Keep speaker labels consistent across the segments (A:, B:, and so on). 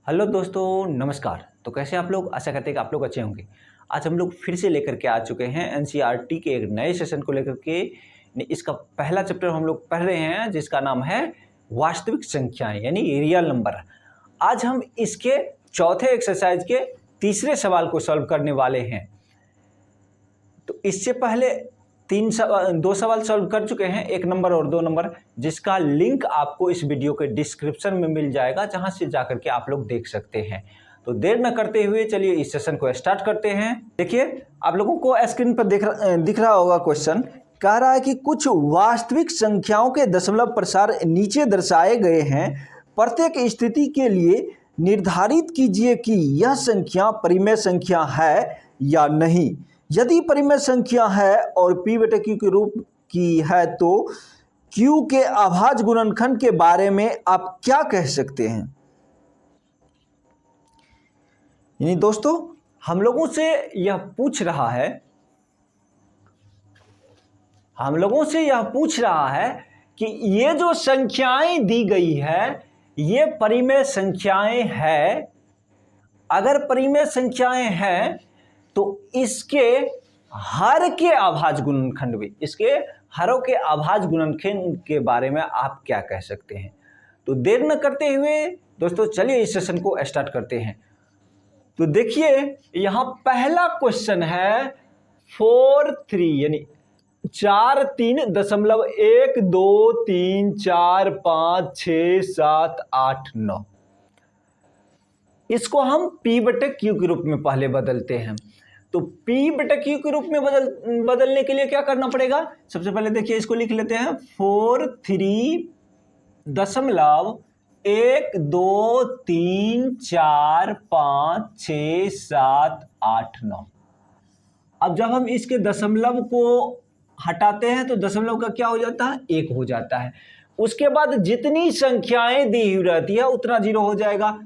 A: Hello दोस्तों, नमस्कार। तो कैसे आप लोग? आशा करते हैं कि आप लोग अच्छे होंगे। आज हम लोग फिर से लेकर के आ चुके हैं एनसीईआरटी के एक नए सेशन को लेकर के। इसका पहला चैप्टर हम लोग पढ़ रहे हैं जिसका नाम है वास्तविक संख्याएं यानी रियल नंबर। आज हम इसके चौथे एक्सरसाइज के तीसरे सवाल को सॉल्व करने वाले हैं। तो इससे पहले दो सवाल सॉल्व कर चुके हैं, 1 नंबर और 2 नंबर, जिसका लिंक आपको इस वीडियो के डिस्क्रिप्शन में मिल जाएगा, जहां से जाकर के आप लोग देख सकते हैं। तो देर न करते हुए चलिए इस सेशन को स्टार्ट करते हैं। देखिए, आप लोगों को स्क्रीन पर दिख रहा होगा क्वेश्चन। कह रहा है कि कुछ वास्तविक संख्याओं के दशमलव प्रसार नीचे दर्शाए गए हैं। प्रत्येक स्थिति के लिए निर्धारित कीजिए कि यह संख्या परिमेय संख्या है या नहीं। यदि परिमेय संख्या है और p बटे q के रूप की है तो q के अभाज्य गुणनखंड के बारे में आप क्या कह सकते हैं। यानी दोस्तों, हम लोगों से यह पूछ रहा है कि ये जो संख्याएं दी गई है ये परिमेय संख्याएं हैं। अगर परिमेय संख्याएं हैं तो इसके हर के अभाज्य गुणनखंड भी, इसके हरों के अभाज्य गुणनखंड के बारे में आप क्या कह सकते हैं। तो देर न करते हुए दोस्तों चलिए इस सेशन को स्टार्ट करते हैं। तो देखिए, यहां पहला क्वेश्चन है 4-3 यानी 4-3.123456789। इसको हम p बटे q के रूप में पहले बदलते हैं। तो p बटे q के रूप में बदलने के लिए क्या करना पड़ेगा? सबसे पहले देखिए, इसको लिख लेते हैं 4-3.123456789। अब जब हम इसके दशमलव को हटाते हैं तो दशमलव का क्या हो जाता है? 1 हो जाता है। उसके बाद जितनी संख्याएं दी हुई रहती है उतना जीरो हो जाएगा।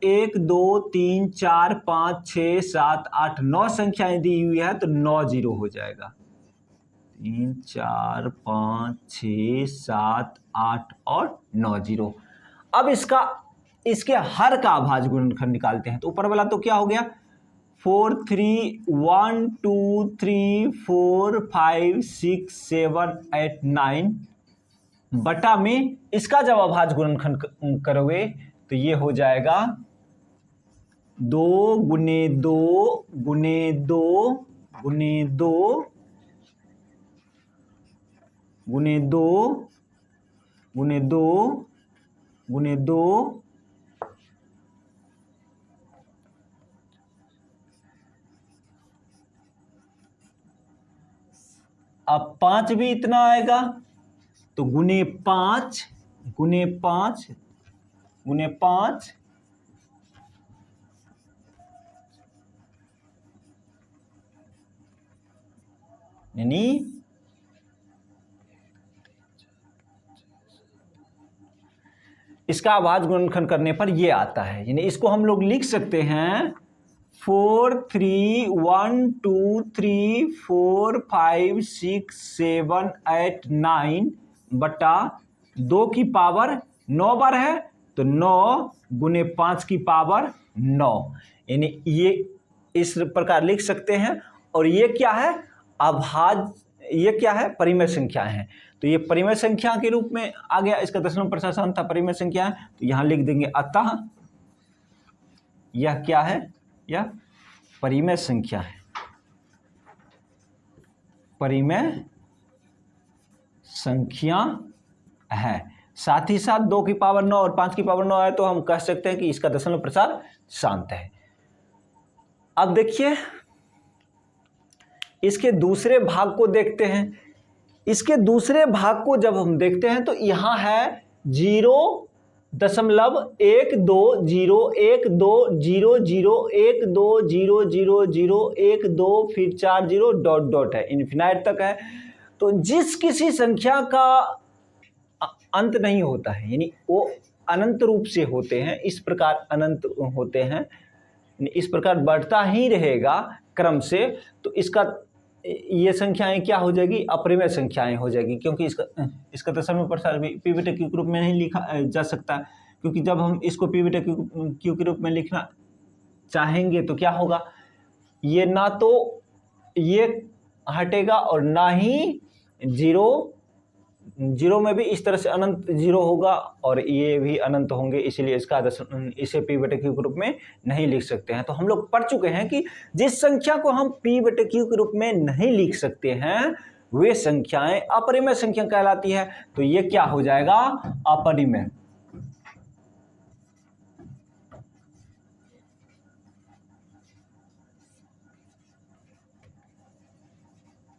A: 1 2 3 4 5 6 7 8 9 संख्याएं दी हुई है तो 9 जीरो हो जाएगा। 3 4 5 6 7 8 और 9 जीरो। अब इसके हर का अभाज्य गुणनखंड निकालते हैं। तो ऊपर वाला तो क्या हो गया? 4 3 1 2 3 4 5 6 7 8 9 बटा में इसका जब अभाज्य गुणनखंड करोगे तो ये हो जाएगा 2 गुने 2 गुने 2 गुने 2 गुने 2 गुने 2 गुने 2 अब 5 भी इतना आएगा तो गुने 5 गुने 5 गुने 5 यानी इसका अभाज्य गुणनखंड करने पर ये आता है। यानी इसको हम लोग लिख सकते हैं 4 3 1 2 3 4 5 6 7 8 9 बटा 2 की पावर 9 बार है तो 9 गुने 5 की पावर 9। यानी ये इस प्रकार लिख सकते हैं। और ये क्या है? ये क्या है? परिमेय संख्या है। तो ये परिमेय संख्या के रूप में आ गया। इसका दशमलव प्रसार था, परिमेय संख्या है, तो यहां लिख देंगे अतः यह क्या है? यह परिमेय संख्या है। परिमेय संख्या है। साथ ही साथ 2 की पावर 9 और 5 की पावर 9 है तो हम कह सकते हैं कि इसका दशमलव प्रसार शांत है। अब देखिए, इसके दूसरे भाग को देखते हैं। इसके दूसरे भाग को जब हम देखते हैं तो यहां है 0.120120012001200012 फिर 4 जीरो डॉट डॉट है, इनफिनाइट तक है। तो जिस किसी संख्या का अंत नहीं होता है, यानी वो अनंत रूप से होते हैं, इस प्रकार अनंत होते हैं, इस प्रकार बढ़ता ही रहेगा क्रम से, तो ये संख्याएं क्या हो जाएगी? अपरिमेय संख्याएं हो जाएगी, क्योंकि इसका दशमलव प्रसार भी p बटे q के रूप में नहीं लिखा जा सकता, क्योंकि जब हम इसको पी बटे क्यू के रूप में लिखना चाहेंगे तो क्या होगा, ये ना तो ये हटेगा और ना ही जीरो में भी इस तरह से अनंत जीरो होगा और ये भी अनंत होंगे, इसीलिए इसे पी बटे क्यू के रूप में नहीं लिख सकते हैं। तो हम लोग पढ़ चुके हैं कि जिस संख्या को हम पी बटे क्यू के रूप में नहीं लिख सकते हैं वे संख्याएं अपरिमेय संख्या कहलाती है। तो ये क्या हो जाएगा, अपरिमेय।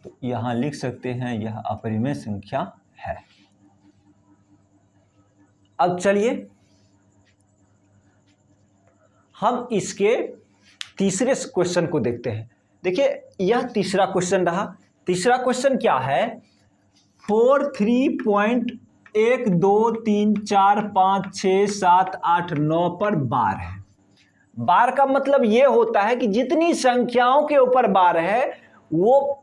A: तो यहां लिख सकते हैं यह अपरिमेय संख्या है। अब चलिए हम इसके तीसरे क्वेश्चन को देखते हैं। देखिए यह तीसरा क्वेश्चन रहा। तीसरा क्वेश्चन क्या है, 4 3.1 2 3 4 5 6 7 8 9 पर बार है। बार का मतलब यह होता है कि जितनी संख्याओं के ऊपर बार है वो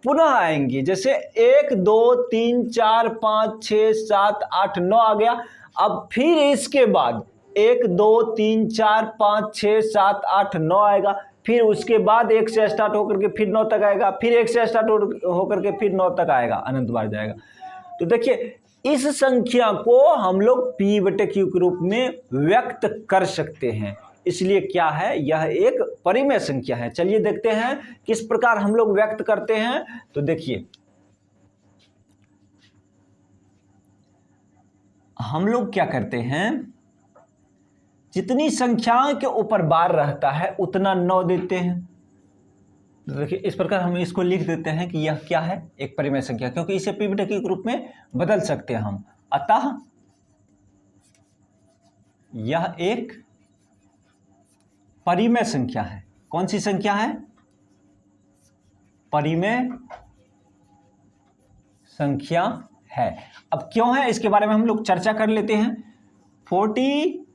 A: पुनः आएंगी। जैसे 1 2 3 4 5 6 7 8 9 आ गया। अब फिर इसके बाद 1 2 3 4 5 6 7 8 9 आएगा। फिर उसके बाद 1 से स्टार्ट होकर के फिर 9 तक आएगा, फिर 1 से स्टार्ट होकर के फिर 9 तक आएगा, अनंत बार जाएगा। तो देखिए इस संख्या को हम लोग पी बटे क्यू के रूप में व्यक्त कर सकते हैं, इसलिए क्या है, यह एक परिमेय संख्या है। चलिए देखते हैं किस प्रकार हम लोग व्यक्त करते हैं। तो देखिए हम लोग क्या करते हैं, जितनी संख्याओं के ऊपर बार रहता है उतना 9 देते हैं। तो देखिए इस प्रकार हम इसको लिख देते हैं कि यह क्या है, एक परिमेय संख्या, क्योंकि इसे पी बटे क्यू के रूप में बदल सकते हैं हम। अतः यह एक परिमेय संख्या है। कौन सी संख्या है, परिमेय संख्या है। अब क्यों है इसके बारे में हम लोग चर्चा कर लेते हैं। 43.1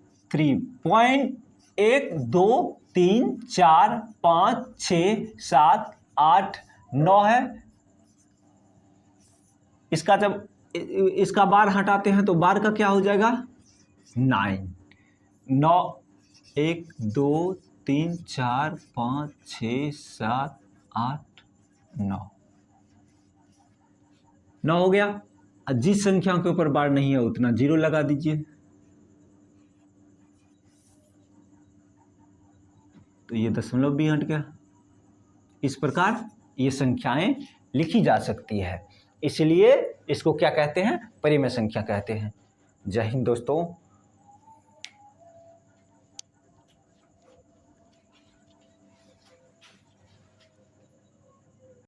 A: 2 3 4 5 6 7 8 9 है। इसका जब इसका बार हटाते हैं तो बार का क्या हो जाएगा, 9 1 2 3 4 5 6 7 8 9 हो गया। जिस संख्या के ऊपर बार नहीं है उतना 0 लगा दीजिए। तो ये दशमलव भी हट गया। इस प्रकार ये संख्याएं लिखी जा सकती है, इसलिए इसको क्या कहते हैं, परिमेय संख्या कहते हैं। जय हिंद दोस्तों।